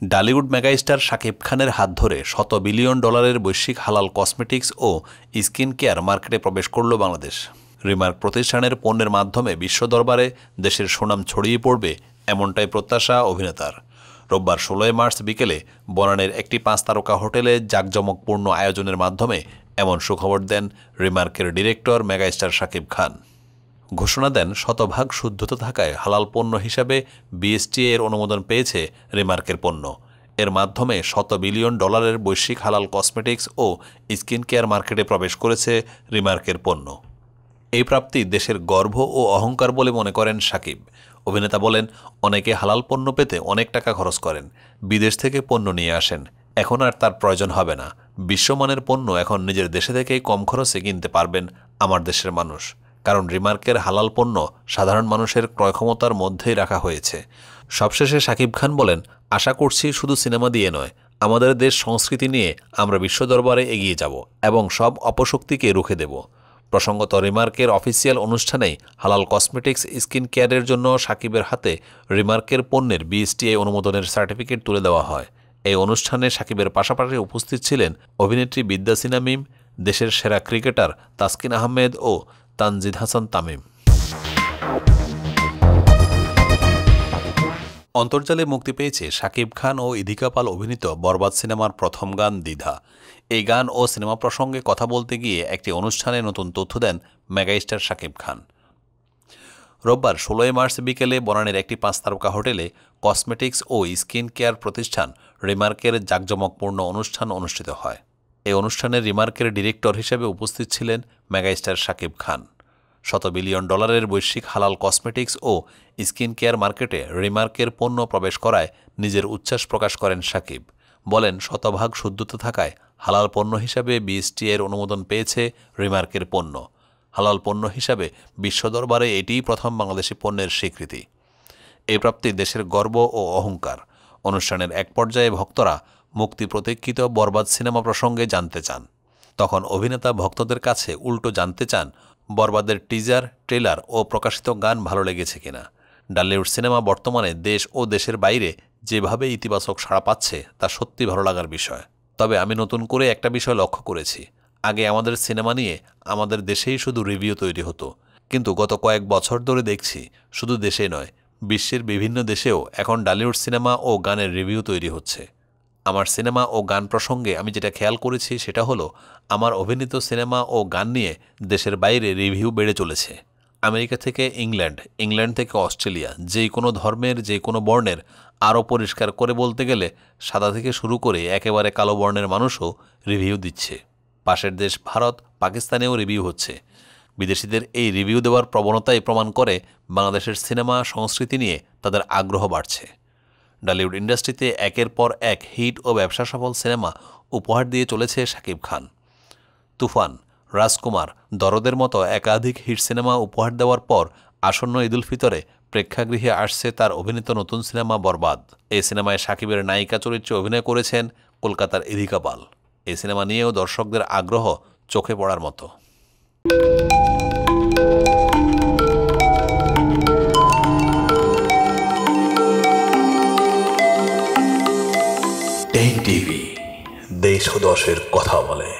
Dhallywood megastar Shakib খানের হাত ধরে $100 বিলিয়ন বৈশ্বিক হালাল কসমেটিক্স ও স্কিন কেয়ার মার্কেটে প্রবেশ করল বাংলাদেশ। রিমার্ক প্রতিষ্ঠানের পণ্যের মাধ্যমে বিশ্ব দরবারে দেশের সুনাম ছড়িয়ে পড়বে, এমনটাই প্রত্যাশা অভিনেতার। রোববার 16 মার্চ বিকেলে বনানীর একটি 5 তারকা হোটেলে জাঁকজমকপূর্ণ আয়োজনের মাধ্যমে এমন সুখবর দেন রিমার্কের ডিরেক্টর মেগাস্টার শাকিব খান। ঘোষণা দেন, শতভাগ শুদ্ধতা থাকায় হালাল পণ্য হিসাবে বিএসটিএ এর অনুমোদন পেয়েছে রিমার্কের পণ্য। এর মাধ্যমে $100 বিলিয়ন বৈশ্বিক হালাল কসমেটিক্স ও স্কিন কেয়ার মার্কেটে প্রবেশ করেছে রিমার্কের পণ্য। এই প্রাপ্তি দেশের গর্ব ও অহংকার বলে মনে করেন শাকিব। অভিনেতা বলেন, অনেকে হালাল পণ্য পেতে অনেক টাকা খরচ করেন, বিদেশ থেকে পণ্য নিয়ে আসেন। এখন আর তার প্রয়োজন হবে না। বিশ্বমানের পণ্য এখন নিজের দেশে থেকেই কম খরচে কিনতে পারবেন আমার দেশের মানুষ। কারণ রিমার্কের হালাল পণ্য সাধারণ মানুষের ক্রয় ক্ষমতার মধ্যেই রাখা হয়েছে। সবশেষে শাকিব খান বলেন, আশা করছি শুধু সিনেমা দিয়ে নয়, আমাদের দেশ সংস্কৃতি নিয়ে আমরা বিশ্ব দরবারে এগিয়ে যাব এবং সব অপশক্তিকে রুখে দেব। প্রসঙ্গত, রিমার্কের অফিসিয়াল অনুষ্ঠানেই হালাল কসমেটিক্স স্কিন কেয়ারের জন্য শাকিবের হাতে রিমার্কের পণ্যের বিএসটিআই অনুমোদনের সার্টিফিকেট তুলে দেওয়া হয়। এই অনুষ্ঠানে শাকিবের পাশাপাশি উপস্থিত ছিলেন অভিনেত্রী বিদ্যা সিনহা মিম, দেশের সেরা ক্রিকেটার তাসকিন আহমেদ ও তানজিদ হাসান তামিম। অন্তর্জালে মুক্তি পেয়েছে শাকিব খান ও ইধিকা পাল অভিনীত বরবাদ সিনেমার প্রথম গান দ্বিধা। এই গান ও সিনেমা প্রসঙ্গে কথা বলতে গিয়ে একটি অনুষ্ঠানে নতুন তথ্য দেন মেগাস্টার শাকিব খান। রোববার 16 মার্চ বিকেলে বনানীর একটি 5 তারকা হোটেলে কসমেটিক্স ও স্কিন কেয়ার প্রতিষ্ঠান রিমার্কের জাঁকজমকপূর্ণ অনুষ্ঠান অনুষ্ঠিত হয়। এই অনুষ্ঠানে রিমার্কের ডিরেক্টর হিসেবে উপস্থিত ছিলেন মেগাস্টার শাকিব খান। $100 বিলিয়ন বৈশ্বিক হালাল কসমেটিক্স ও স্কিন কেয়ার মার্কেটে রিমার্কের পণ্য প্রবেশ করায় নিজের উচ্ছ্বাস প্রকাশ করেন শাকিব। বলেন, শতভাগ শুদ্ধতা থাকায় হালাল পণ্য হিসাবে বিএসটিএ এর অনুমোদন পেয়েছে রিমার্কের পণ্য। হালাল পণ্য হিসাবে বিশ্ব দরবারে এটিই প্রথম বাংলাদেশি পণ্যের স্বীকৃতি। এই প্রাপ্তি দেশের গর্ব ও অহংকার। অনুষ্ঠানের এক পর্যায়ে ভক্তরা মুক্তি প্রতীক্ষিত বরবাদ সিনেমা প্রসঙ্গে জানতে চান। তখন অভিনেতা ভক্তদের কাছে উল্টো জানতে চান, বরবাদের টিজার, ট্রেলার ও প্রকাশিত গান ভালো লেগেছে কিনা। ডালিউড সিনেমা বর্তমানে দেশ ও দেশের বাইরে যেভাবে ইতিবাচক সাড়া পাচ্ছে তা সত্যি ভালো লাগার বিষয়। তবে আমি নতুন করে একটা বিষয় লক্ষ্য করেছি। আগে আমাদের সিনেমা নিয়ে আমাদের দেশেই শুধু রিভিউ তৈরি হতো, কিন্তু গত কয়েক বছর ধরে দেখছি শুধু দেশে নয়, বিশ্বের বিভিন্ন দেশেও এখন ডালিউড সিনেমা ও গানের রিভিউ তৈরি হচ্ছে। আমার সিনেমা ও গান প্রসঙ্গে আমি যেটা খেয়াল করেছি সেটা হলো, আমার অভিনীত সিনেমা ও গান নিয়ে দেশের বাইরে রিভিউ বেড়ে চলেছে। আমেরিকা থেকে ইংল্যান্ড, ইংল্যান্ড থেকে অস্ট্রেলিয়া, যে কোনো ধর্মের, যে কোনো বর্ণের, আরও পরিষ্কার করে বলতে গেলে সাদা থেকে শুরু করে একেবারে কালো বর্ণের মানুষও রিভিউ দিচ্ছে। পাশের দেশ ভারত, পাকিস্তানেও রিভিউ হচ্ছে। বিদেশিদের এই রিভিউ দেওয়ার প্রবণতাই প্রমাণ করে বাংলাদেশের সিনেমা সংস্কৃতি নিয়ে তাদের আগ্রহ বাড়ছে। ডালিউড ইন্ডাস্ট্রিতে একের পর এক হিট ও ব্যবসা সফল সিনেমা উপহার দিয়ে চলেছে শাকিব খান। তুফান, রাজকুমার, দরদের মতো একাধিক হিট সিনেমা উপহার দেওয়ার পর আসন্ন ঈদুল ফিতরে প্রেক্ষাগৃহে আসছে তার অভিনীত নতুন সিনেমা বরবাদ। এই সিনেমায় শাকিবের নায়িকা চরিত্রে অভিনয় করেছেন কলকাতার ইধিকা পাল। এই সিনেমা নিয়েও দর্শকদের আগ্রহ চোখে পড়ার মতো। টিভি, দেশ ও দশের কথা বলে।